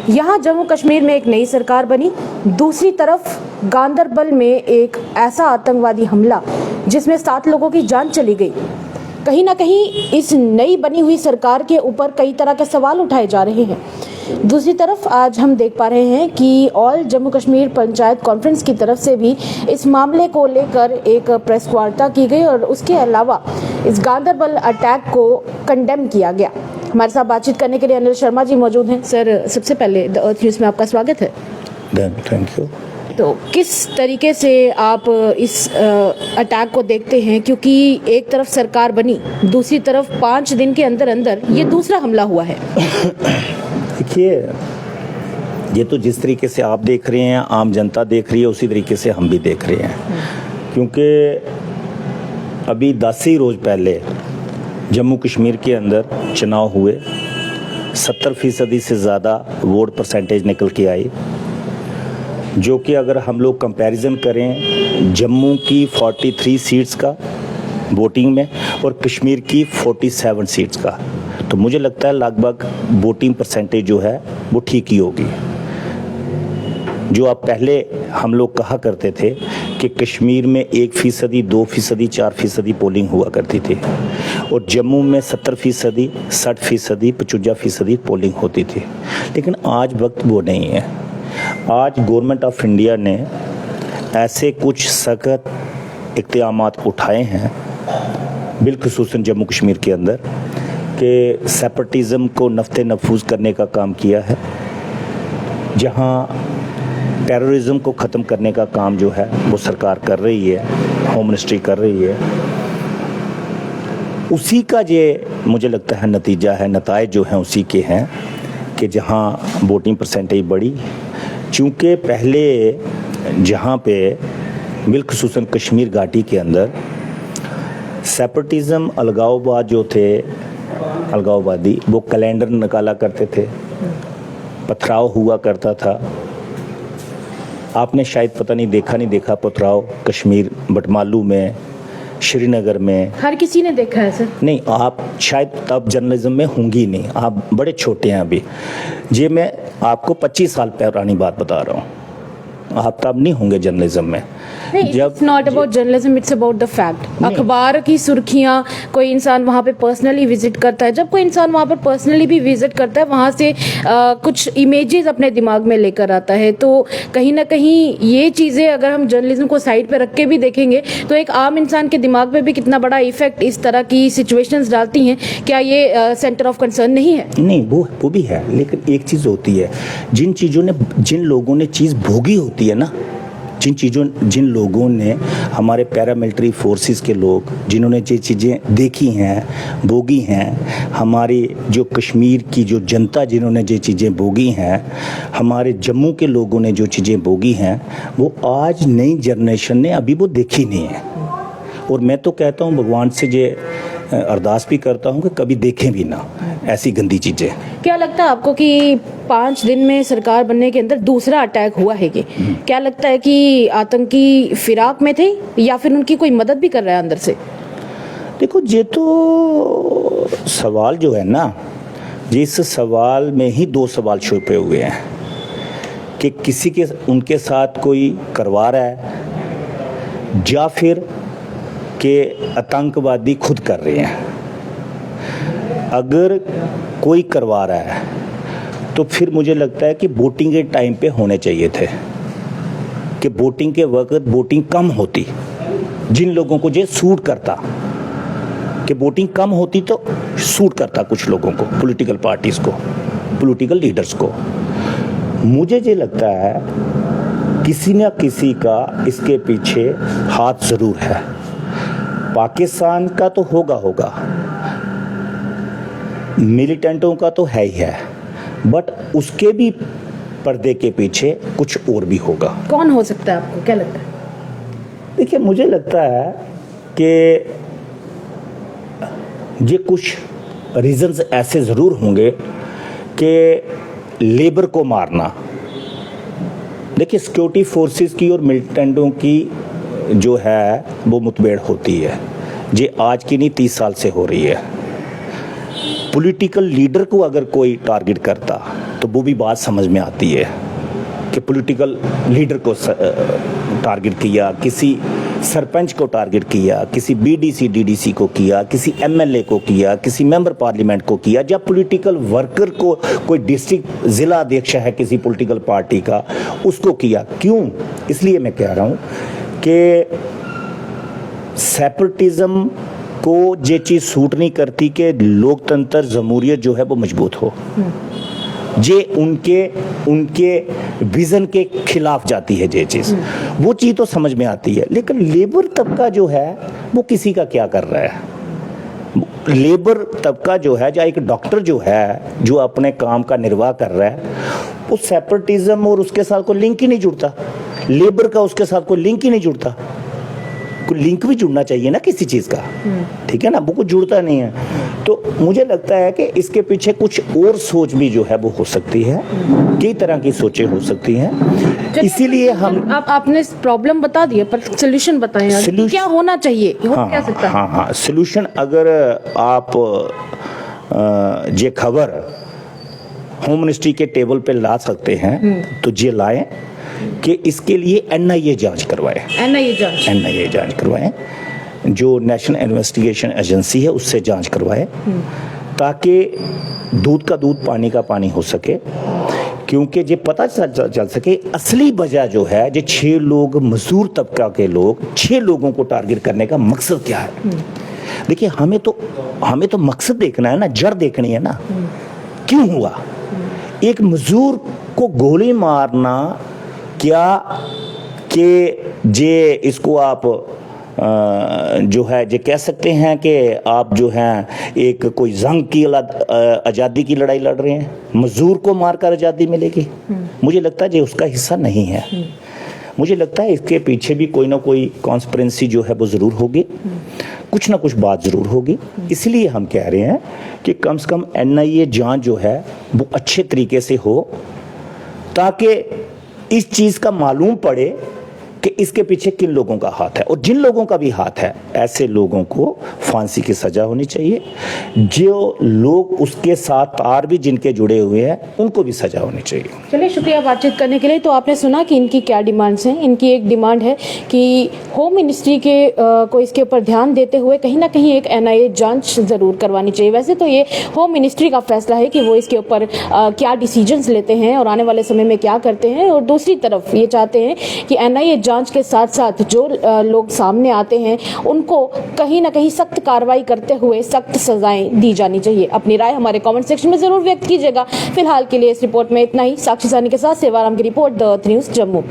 यहाँ जम्मू कश्मीर में एक नई सरकार बनी, दूसरी तरफ गांदरबल में एक ऐसा आतंकवादी हमला जिसमें 7 लोगों की जान चली गई। कहीं ना कहीं इस नई बनी हुई सरकार के ऊपर कई तरह के सवाल उठाए जा रहे हैं। दूसरी तरफ आज हम देख पा रहे हैं कि ऑल जम्मू कश्मीर पंचायत कॉन्फ्रेंस की तरफ से भी इस मामले को लेकर एक प्रेस वार्ता की गई और उसके अलावा इस गांदरबल अटैक को कंडेम किया गया। हमारे साथ बातचीत करने के लिए अनिल शर्मा जी मौजूद हैं। सर, सबसे पहले द अर्थ न्यूज़ में आपका स्वागत है। Thank you. तो किस तरीके से आप इस अटैक को देखते हैं, क्योंकि एक तरफ सरकार बनी, दूसरी तरफ 5 दिन के अंदर अंदर ये दूसरा हमला हुआ है। देखिए, ये तो जिस तरीके से आप देख रहे हैं, आम जनता देख रही है, उसी तरीके से हम भी देख रहे हैं। क्योंकि अभी 10 ही रोज़ पहले जम्मू कश्मीर के अंदर चुनाव हुए, 70% से ज़्यादा वोट परसेंटेज निकल के आई, जो कि अगर हम लोग कंपैरिजन करें जम्मू की 43 सीट्स का वोटिंग में और कश्मीर की 47 सीट्स का, तो मुझे लगता है लगभग वोटिंग परसेंटेज जो है वो ठीक ही होगी। जो आप पहले हम लोग कहा करते थे कि कश्मीर में 1%, 2%, 4% पोलिंग हुआ करती थी और जम्मू में 70%, 60%, 55% पोलिंग होती थी, लेकिन आज वक्त वो नहीं है। आज गवर्नमेंट ऑफ इंडिया ने ऐसे कुछ सख्त इक़दामात उठाए हैं, बिलखुसूसन जम्मू कश्मीर के अंदर, कि सेपरेटिज़म को नफ्ते नफूज करने का काम किया है, जहां टेररिज्म को ख़त्म करने का काम जो है वो सरकार कर रही है, होम मिनिस्ट्री कर रही है। उसी का ये मुझे लगता है नतीजा है, नताइज जो हैं उसी के हैं कि जहां वोटिंग परसेंटेज बढ़ी। चूँकि पहले जहाँ पे बिलखुसूसन कश्मीर घाटी के अंदर सेपरेटिज़म अलगाववाद जो थे, अलगाववादी, वो कैलेंडर निकाला करते थे, पथराव हुआ करता था। आपने शायद पता नहीं देखा पथराव कश्मीर बटमालू में, श्रीनगर में। हर किसी ने देखा है सर। नहीं, आप शायद तब जर्नलिज्म में होंगी नहीं, आप बड़े छोटे हैं अभी। ये मैं आपको 25 साल पुरानी बात बता रहा हूँ, आप तब नहीं होंगे जर्नलिज्म में। It's not about journalism, it's about the fact. अखबार की सुर्खियां, कोई इंसान वहां पे पर्सनली विजिट करता है, जब कोई इंसान वहां पर पर्सनली भी विजिट करता है, वहां से कुछ इमेजेस अपने दिमाग में लेकर आता है। तो कहीं ना कहीं ये चीज़ें अगर हम जर्नलिज्म को साइड पे रख के भी देखेंगे तो एक आम इंसान के दिमाग में भी कितना बड़ा इफेक्ट इस तरह की सिचुएशंस डालती हैं। क्या ये सेंटर ऑफ कंसर्न नहीं है? नहीं, वो भी है, लेकिन एक चीज़ होती है, जिन लोगों ने चीज़ भोगी होती है ना, जिन लोगों ने, हमारे पैरामिलिट्री फोर्सेस के लोग, जिन्होंने ये चीज़ें देखी हैं, भोगी हैं, हमारी जो कश्मीर की जो जनता जिन्होंने ये चीज़ें भोगी हैं, हमारे जम्मू के लोगों ने जो चीज़ें भोगी हैं, वो आज नई जनरेशन ने अभी वो देखी नहीं है। और मैं तो कहता हूँ, भगवान से ये अरदास भी करता हूँ कि कभी देखें भी ना ऐसी गंदी चीज़ें। क्या लगता है आपको कि 5 दिन में सरकार बनने के अंदर दूसरा अटैक हुआ है? कि क्या लगता है कि आतंकी फिराक में थे या फिर उनकी कोई मदद भी कर रहा है अंदर से? देखो, ये तो सवाल जो है ना, जिस सवाल में ही 2 सवाल छुपे हुए हैं कि किसी के उनके साथ कोई करवा रहा है या फिर कि आतंकवादी खुद कर रहे हैं। अगर कोई करवा रहा है तो फिर मुझे लगता है कि वोटिंग के टाइम पे होने चाहिए थे, कि वोटिंग के वक्त वोटिंग कम होती, जिन लोगों को ये सूट करता, कि वोटिंग कम होती तो सूट करता कुछ लोगों को, पॉलिटिकल पार्टीज़ को, पॉलिटिकल लीडर्स को। मुझे ये लगता है किसी न किसी का इसके पीछे हाथ ज़रूर है। पाकिस्तान का तो होगा, मिलिटेंटों का तो है ही है, बट उसके भी पर्दे के पीछे कुछ और भी होगा। कौन हो सकता है, आपको क्या लगता है? देखिए, मुझे लगता है कि ये कुछ रीजंस ऐसे ज़रूर होंगे कि लेबर को मारना। देखिए, सिक्योरिटी फोर्सेस की और मिलिटेंटों की जो है वो मुठभेड़ होती है, ये आज की नहीं 30 साल से हो रही है। पॉलिटिकल लीडर को अगर कोई टारगेट करता तो तो वो भी बात समझ में आती है कि पॉलिटिकल लीडर को टारगेट किया, किसी सरपंच को टारगेट किया, किसी बीडीसी डीडीसी को किया, किसी एमएलए को किया, किसी मेंबर पार्लियामेंट को किया, जब पॉलिटिकल वर्कर को कोई डिस्ट्रिक्ट जिला अध्यक्ष है किसी पॉलिटिकल पार्टी का उसको किया। क्यों? इसलिए मैं कह रहा हूँ कि सेपरेटिज्म को ये चीज़ सूट नहीं करती कि लोकतंत्र जमहूरियत जो है वो मजबूत हो, जे उनके विजन के खिलाफ जाती है ये चीज़। वो चीज़ तो समझ में आती है, लेकिन लेबर तबका जो है वो किसी का क्या कर रहा है। लेबर तबका जो है, या एक डॉक्टर जो है जो अपने काम का निर्वाह कर रहा है, उस सेपरेटिज्म और उसके साथ कोई लिंक ही नहीं जुड़ता। लेबर का उसके साथ कोई लिंक ही नहीं जुड़ता। कोई लिंक भी जुड़ना चाहिए ना किसी चीज़ का, ठीक है ना, वो कुछ जुड़ता नहीं है। तो मुझे लगता है कि इसके पीछे कुछ और सोच भी जो है वो हो सकती है, कई तरह की सोचें हो सकती हैं। इसीलिए हम आपने प्रॉब्लम बता दिया, पर सोल्यूशन बताएं आज। क्या होना चाहिए, हो क्या सकता है? हाँ, सोल्यूशन अगर आप ये खबर होम मिनिस्ट्री के टेबल पे ला सकते हैं तो ये लाएं कि इसके लिए एनआईए जांच करवाएं। एनआईए जांच करवाएं, जो नेशनल इन्वेस्टिगेशन एजेंसी है उससे जांच करवाएं, ताकि दूध का दूध पानी का पानी हो सके। क्योंकि ये पता चल सके असली वजह जो है, जो 6 लोग मजदूर तबका के लोग 6 लोगों को टारगेट करने का मकसद क्या है। देखिए, हमें तो मकसद देखना है ना, जड़ देखनी है ना, क्यों हुआ। एक मजदूर को गोली मारना क्या कि जे इसको आप जो है जे कह सकते हैं कि आप जो हैं एक कोई जंग की आज़ादी की लड़ाई लड़ रहे हैं, मजदूर को मारकर आज़ादी मिलेगी। मुझे लगता है ये उसका हिस्सा नहीं है। मुझे लगता है इसके पीछे भी कोई ना कोई कॉन्स्पिरेंसी जो है वो ज़रूर होगी, कुछ ना कुछ बात ज़रूर होगी। इसलिए हम कह रहे हैं कि कम से कम एनआईए जांच जो है वो अच्छे तरीके से हो, ताकि इस चीज़ का मालूम पड़े कि इसके पीछे किन लोगों का हाथ है। और जिन लोगों का भी हाथ है, ऐसे लोगों को फांसी की सज़ा होनी चाहिए। जो लोग उसके साथ तार भी जिनके जुड़े हुए हैं उनको भी सज़ा होनी चाहिए। चलिए, शुक्रिया बातचीत करने के लिए। तो आपने सुना कि इनकी क्या डिमांड्स हैं। इनकी एक डिमांड है कि होम मिनिस्ट्री के को इसके ऊपर ध्यान देते हुए कहीं ना कहीं एक एनआईए जांच ज़रूर करवानी चाहिए। वैसे तो ये होम मिनिस्ट्री का फैसला है कि वो इसके ऊपर क्या डिसीजंस लेते हैं और आने वाले समय में क्या करते हैं। और दूसरी तरफ ये चाहते हैं कि एनआईए जांच के साथ साथ जो लोग सामने आते हैं उनको कहीं ना कहीं सख्त कार्रवाई करते हुए सख्त सजाएं दी जानी चाहिए। अपनी राय हमारे कमेंट सेक्शन में जरूर व्यक्त कीजिएगा। फिलहाल के लिए इस रिपोर्ट में इतना ही। साक्षी सानी के साथ सेवाराम की report, the earth news, Jammu.